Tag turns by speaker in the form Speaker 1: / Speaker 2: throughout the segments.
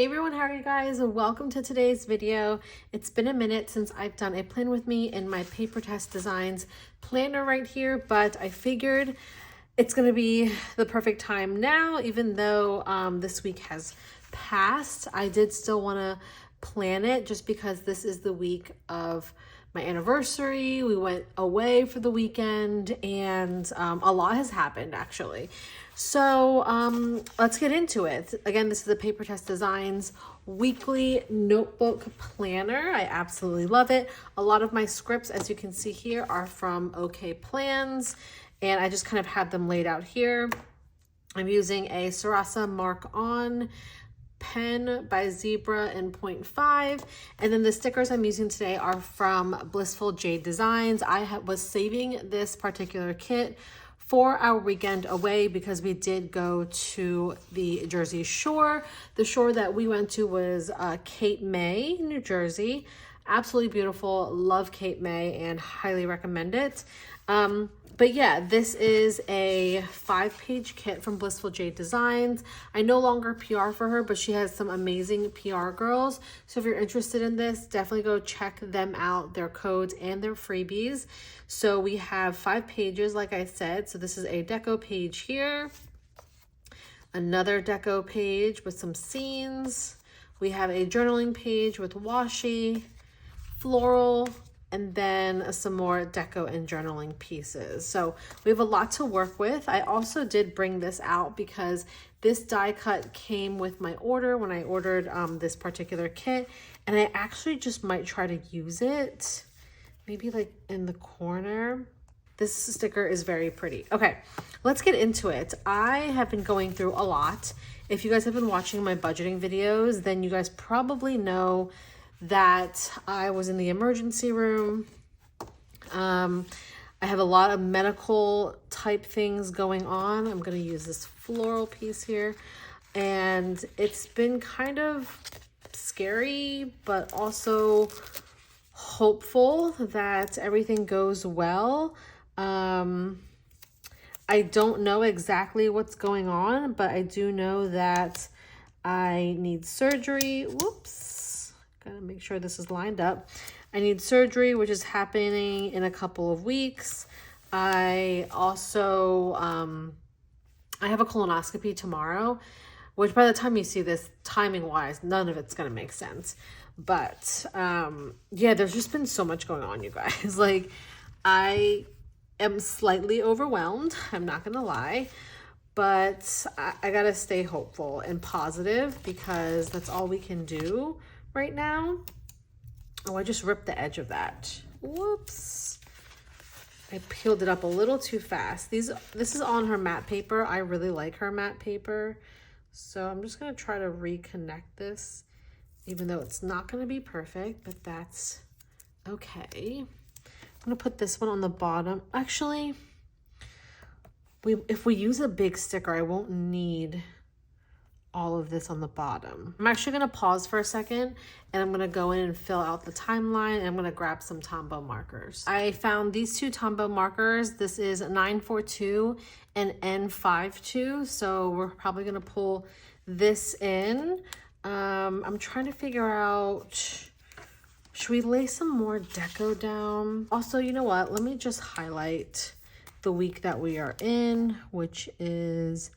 Speaker 1: Hey everyone, how are you guys? Welcome to today's video. It's been a minute since I've done a plan with me in my Paper Test Designs planner right here, but I figured it's going to be the perfect time now, even though this week has passed. I did still want to plan it just because this is the week of my anniversary. We went away for the weekend and a lot has happened actually. So let's get into it. Again, this is the Paper Test Designs weekly notebook planner. I absolutely love it. A lot of my scripts, as you can see here, are from OK Plans, and I just kind of have them laid out here. I'm using a Sarasa Mark On pen by Zebra in 0.5, and then the stickers I'm using today are from Blissful Jade Designs. I was saving this particular kit for our weekend away because we did go to the Jersey Shore. The shore that we went to was Cape May, New Jersey. Absolutely beautiful. Love Cape May and highly recommend it. But yeah, this is a 5-page kit from Blissful Jade Designs. I no longer PR for her, but she has some amazing PR girls. So if you're interested in this, definitely go check them out, their codes and their freebies. So we have 5 pages, like I said. So this is a deco page here. Another deco page with some scenes. We have a journaling page with washi, floral, and then some more deco and journaling pieces. So we have a lot to work with. I also did bring this out because this die cut came with my order when I ordered this particular kit, and I actually just might try to use it, maybe like in the corner. This sticker is very pretty. Okay, let's get into it. I have been going through a lot. If you guys have been watching my budgeting videos, then you guys probably know that I was in the emergency room. I have a lot of medical type things going on. I'm going to use this floral piece here, and it's been kind of scary, but also hopeful that everything goes well. I don't know exactly what's going on, but I do know that I need surgery. Whoops. Gotta make sure this is lined up. I need surgery, which is happening in a couple of weeks. I also, I have a colonoscopy tomorrow, which by the time you see this, timing wise, none of it's gonna make sense. But yeah, there's just been so much going on, you guys. Like, I am slightly overwhelmed, I'm not gonna lie. But I gotta stay hopeful and positive because that's all we can do right now. Oh, I just ripped the edge of that. Whoops. I peeled it up a little too fast. This is on her matte paper. I really like her matte paper. So I'm just gonna try to reconnect this, even though it's not gonna be perfect, but that's okay. I'm gonna put this one on the bottom. Actually, if we use a big sticker, I won't need all of this on the bottom. I'm actually gonna pause for a second and I'm gonna go in and fill out the timeline, and I'm gonna grab some Tombow markers. I found these 2 Tombow markers. This is 942 and N52. So we're probably gonna pull this in. I'm trying to figure out, should we lay some more deco down? Also, you know what? Let me just highlight the week that we are in, which is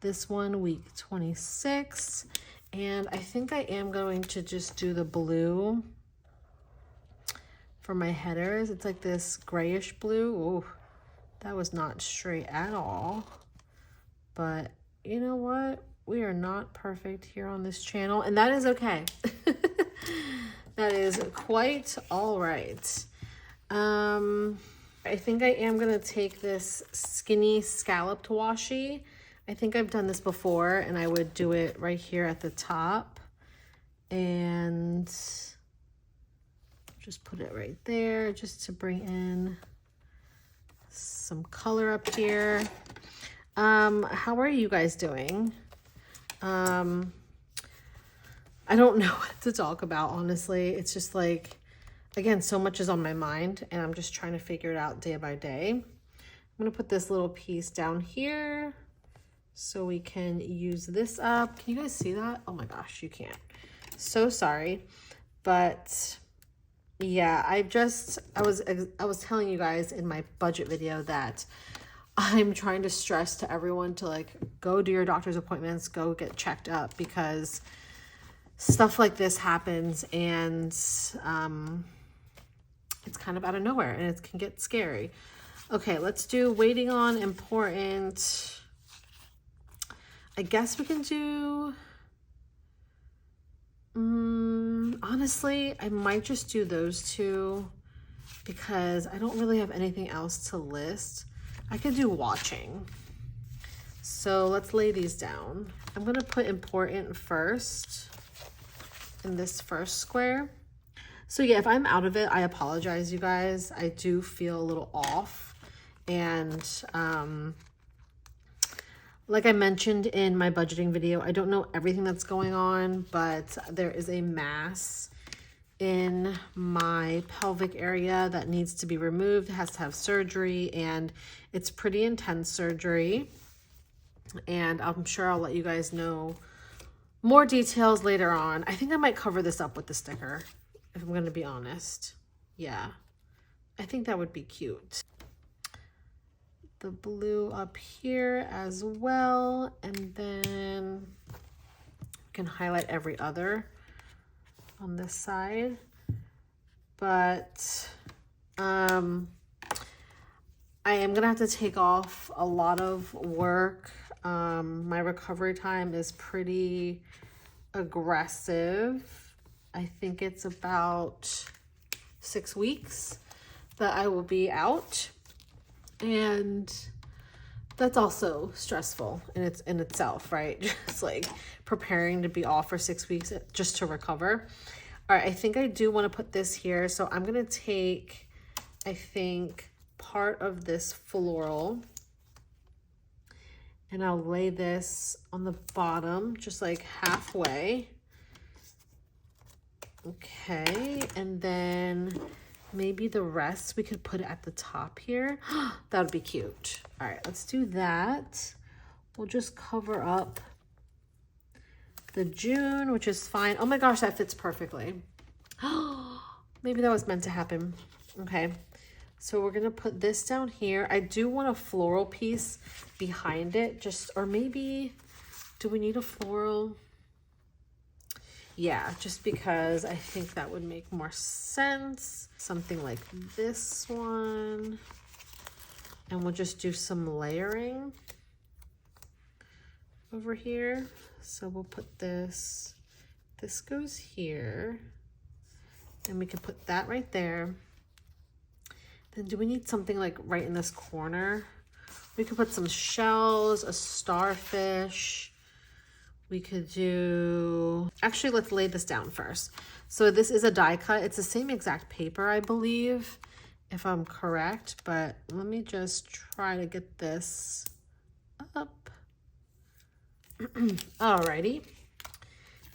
Speaker 1: this one, week 26. And I think I am going to just do the blue for my headers. It's like this grayish blue. Ooh, that was not straight at all. But you know what? We are not perfect here on this channel, and that is okay. That is quite all right. I think I am gonna take this skinny scalloped washi. I think I've done this before, and I would do it right here at the top and just put it right there just to bring in some color up here. How are you guys doing? I don't know what to talk about, honestly. It's just like, again, so much is on my mind, and I'm just trying to figure it out day by day. I'm gonna put this little piece down here so we can use this up. Can you guys see that? Oh my gosh, you can't. So sorry, but yeah, I was telling you guys in my budget video that I'm trying to stress to everyone to like go do your doctor's appointments, go get checked up, because stuff like this happens, and it's kind of out of nowhere and it can get scary. Okay, let's do waiting on important. I guess we can do, honestly, I might just do those two because I don't really have anything else to list. I could do watching. So let's lay these down. I'm gonna put important first in this first square. So yeah, if I'm out of it, I apologize, you guys. I do feel a little off. And like I mentioned in my budgeting video, I don't know everything that's going on, but there is a mass in my pelvic area that needs to be removed. It has to have surgery, and it's pretty intense surgery. And I'm sure I'll let you guys know more details later on. I think I might cover this up with the sticker, if I'm going to be honest. Yeah, I think that would be cute. The blue up here as well, and then you can highlight every other on this side. But I am gonna have to take off a lot of work. My recovery time is pretty aggressive. I think it's about 6 weeks that I will be out. And that's also stressful in itself, right? Just like preparing to be off for 6 weeks just to recover. All right, I think I do want to put this here. So I'm going to take, I think, part of this floral, and I'll lay this on the bottom, just like halfway. Okay, and then maybe the rest we could put it at the top here. That would be cute. All right, let's do that. We'll just cover up the June, which is fine. Oh my gosh, that fits perfectly. Maybe that was meant to happen. Okay, so we're gonna put this down here. I do want a floral piece behind it, just, or maybe, do we need a floral? Yeah, just because I think that would make more sense. Something like this one. And we'll just do some layering over here. So we'll put this goes here. And we can put that right there. Then do we need something like right in this corner? We could put some shells, a starfish. We could do, actually, let's lay this down first. So this is a die cut. It's the same exact paper, I believe, if I'm correct, but let me just try to get this up. Alrighty,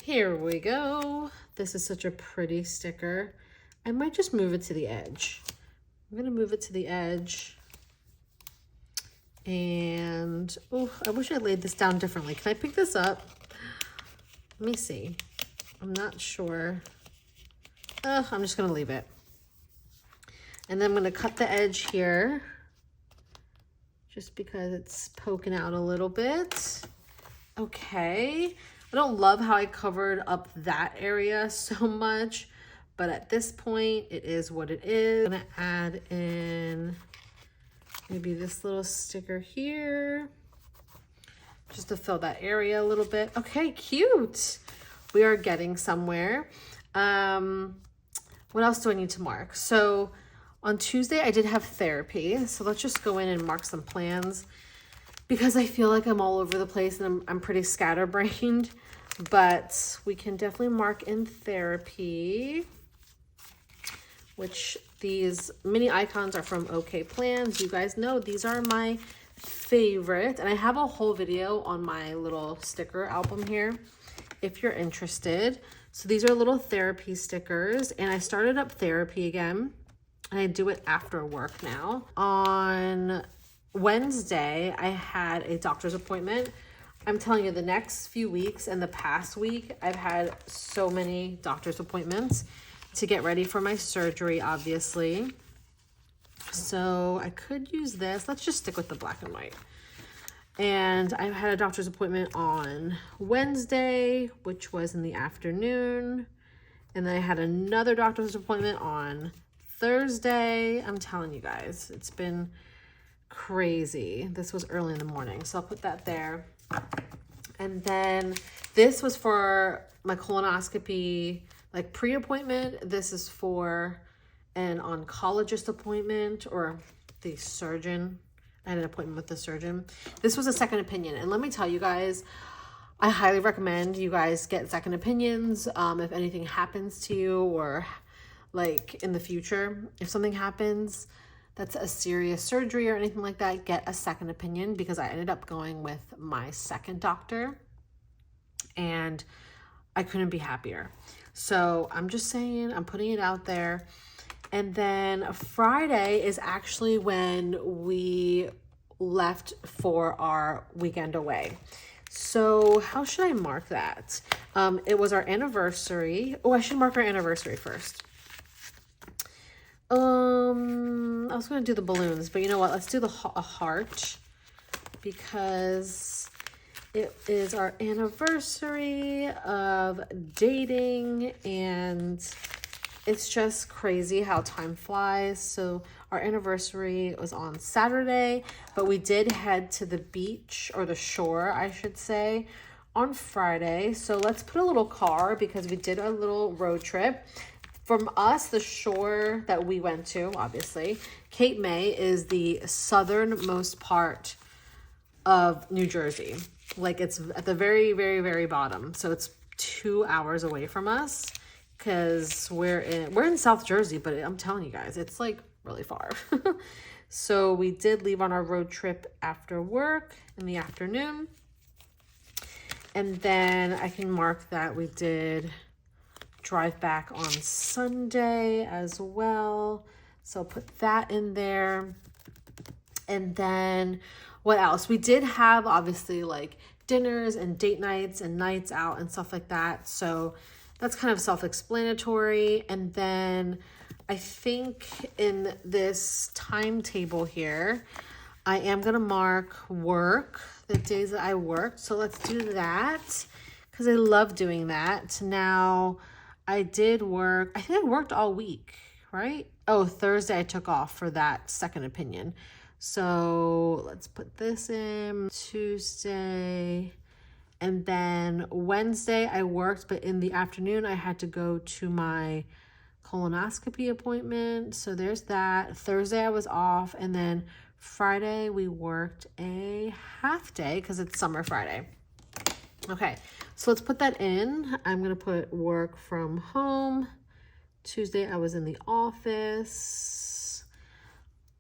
Speaker 1: here we go. This is such a pretty sticker. I might just move it to the edge. I'm gonna move it to the edge. And, oh, I wish I laid this down differently. Can I pick this up? Let me see. I'm not sure. I'm just gonna leave it. And then I'm gonna cut the edge here, just because it's poking out a little bit. Okay. I don't love how I covered up that area so much, but at this point, it is what it is. I'm gonna add in maybe this little sticker here, just to fill that area a little bit. Okay, cute. We are getting somewhere. What else do I need to mark? So on Tuesday, I did have therapy. So let's just go in and mark some plans, because I feel like I'm all over the place and I'm pretty scatterbrained, but we can definitely mark in therapy, which these mini icons are from OK Plans. You guys know these are my favorite, and I have a whole video on my little sticker album here if you're interested. So these are little therapy stickers, and I started up therapy again, and I do it after work now. On Wednesday, I had a doctor's appointment I'm telling you, the next few weeks and the past week, I've had so many doctor's appointments to get ready for my surgery, obviously. So I could use this. Let's just stick with the black and white. And I had a doctor's appointment on Wednesday, which was in the afternoon. And then I had another doctor's appointment on Thursday. I'm telling you guys, it's been crazy. This was early in the morning, so I'll put that there. And then this was for my colonoscopy, like pre-appointment. This is for an oncologist appointment, or the surgeon. I had an appointment with the surgeon. This was a second opinion. And let me tell you guys, I highly recommend you guys get second opinions. If anything happens to you, or like in the future, if something happens that's a serious surgery or anything like that, get a second opinion, because I ended up going with my second doctor and I couldn't be happier. So I'm just saying, I'm putting it out there. And then Friday is actually when we left for our weekend away. So how should I mark that? It was our anniversary. Oh, I should mark our anniversary first. I was going to do the balloons, but you know what? Let's do a heart, because it is our anniversary of dating, and it's just crazy how time flies. So our anniversary was on Saturday, but we did head to the beach, or the shore, I should say, on Friday. So let's put a little car, because we did a little road trip. From us, the shore that we went to, obviously, Cape May is the southernmost part of New Jersey. Like, it's at the very, very, very bottom. So it's 2 hours away from us, because we're in South Jersey, but I'm telling you guys, it's like really far. So we did leave on our road trip after work in the afternoon. And then I can mark that we did drive back on Sunday as well. So I'll put that in there. And then what else? We did have, obviously, like dinners and date nights and nights out and stuff like that. So that's kind of self-explanatory. And then I think in this timetable here, I am going to mark work, the days that I worked. So let's do that, because I love doing that. Now, I did work, I think I worked all week, right? Oh, Thursday I took off for that second opinion. So let's put this in, Tuesday. And then Wednesday I worked, but in the afternoon I had to go to my colonoscopy appointment. So there's that. Thursday I was off. And then Friday we worked a half day, because it's summer Friday. Okay, so let's put that in. I'm going to put work from home. Tuesday, I was in the office.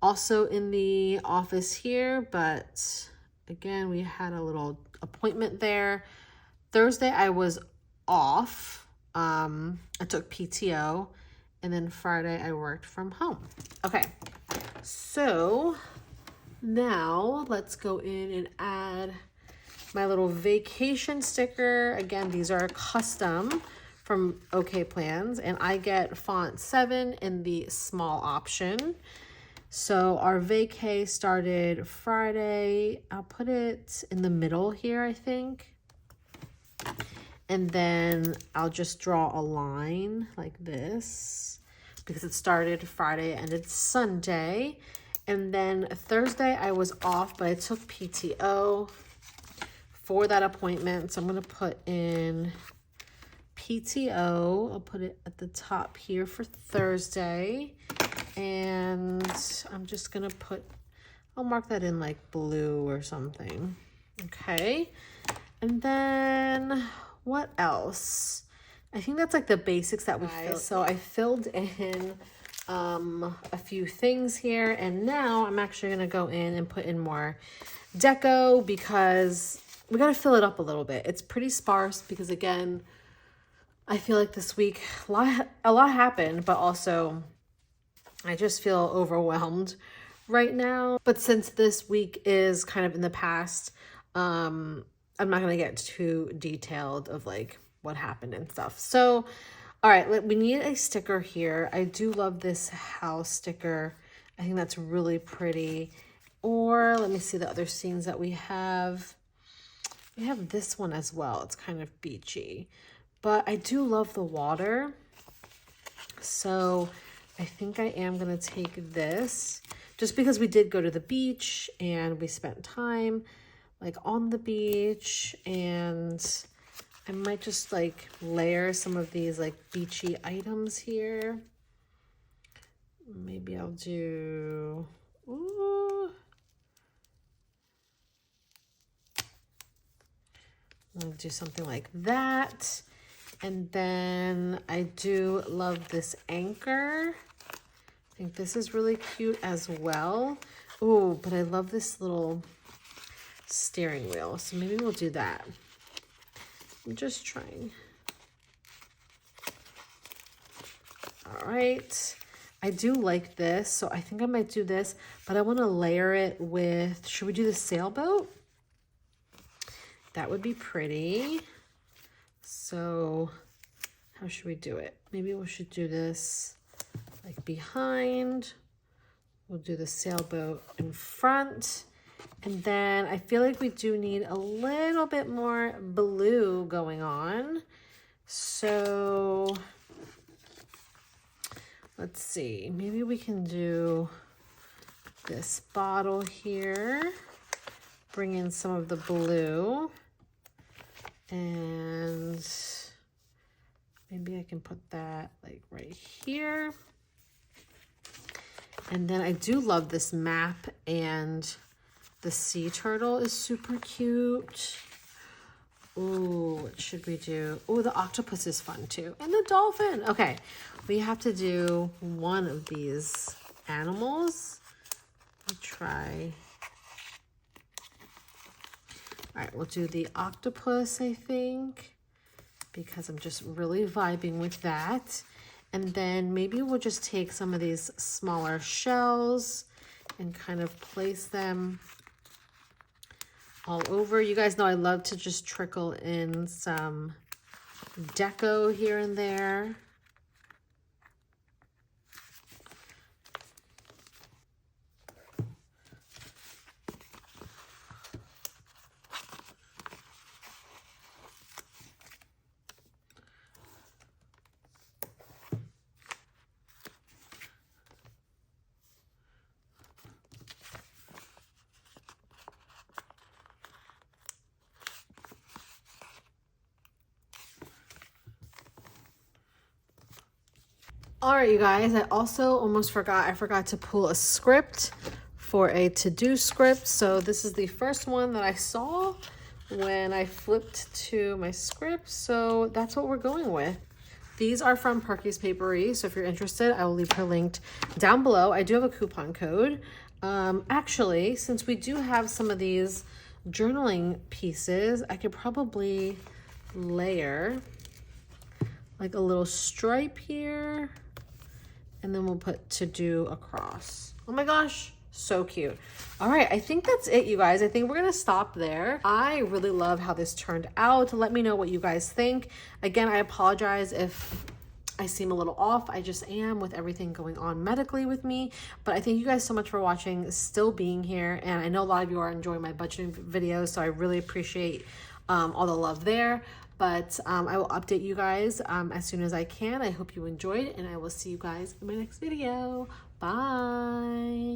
Speaker 1: Also in the office here, but again, we had a little appointment there. Thursday, I was off. I took PTO. And then Friday, I worked from home. Okay, so now let's go in and add my little vacation sticker. Again, these are custom from OK Plans, and I get font 7 in the small option. So our vacay started Friday. I'll put it in the middle here, I think. And then I'll just draw a line like this, because it started Friday, ended Sunday. And then Thursday I was off, but I took PTO for that appointment. So I'm going to put in PTO. I'll put it at the top here for Thursday. And I'm just going to I'll mark that in like blue or something. Okay. And then what else? I think that's like the basics that we filled. So I filled in a few things here. And now I'm actually going to go in and put in more deco, because we got to fill it up a little bit. It's pretty sparse, because again, I feel like this week a lot happened, but also I just feel overwhelmed right now. But since this week is kind of in the past, I'm not going to get too detailed of like what happened and stuff. So, all right, we need a sticker here. I do love this house sticker. I think that's really pretty. Or let me see the other scenes that we have. We have this one as well. It's kind of beachy, but I do love the water. So I think I am going to take this just because we did go to the beach and we spent time like on the beach, and I might just like layer some of these like beachy items here. Maybe I'll do, ooh. I'll do something like that. And then I do love this anchor. I think this is really cute as well. Oh, but I love this little steering wheel. So maybe we'll do that. I'm just trying. All right. I do like this, so I think I might do this, but I want to layer it with, should we do the sailboat? That would be pretty. So how should we do it? Maybe we should do this like behind. We'll do the sailboat in front. And then I feel like we do need a little bit more blue going on. So let's see, maybe we can do this bottle here. Bring in some of the blue. And maybe I can put that like right here. And then I do love this map, and the sea turtle is super cute. Ooh, what should we do? Oh, the octopus is fun too. And the dolphin. Okay, we have to do one of these animals. Let me try. All right, we'll do the octopus, I think, because I'm just really vibing with that. And then maybe we'll just take some of these smaller shells and kind of place them all over. You guys know I love to just trickle in some deco here and there. All right, you guys, I also almost forgot, I forgot to pull a script for a to-do script. So this is the first one that I saw when I flipped to my script. So that's what we're going with. These are from Perky's Papery. So if you're interested, I will leave her linked down below. I do have a coupon code. Actually, since we do have some of these journaling pieces, I could probably layer like a little stripe here. And then we'll put to do across. Oh my gosh, so cute. All right, I think that's it, you guys. I think we're gonna stop there. I really love how this turned out. Let me know what you guys think. Again, I apologize if I seem a little off. I just am with everything going on medically with me. But I thank you guys so much for watching, still being here. And I know a lot of you are enjoying my budgeting videos, so I really appreciate all the love there. But I will update you guys as soon as I can. I hope you enjoyed, and I will see you guys in my next video. Bye.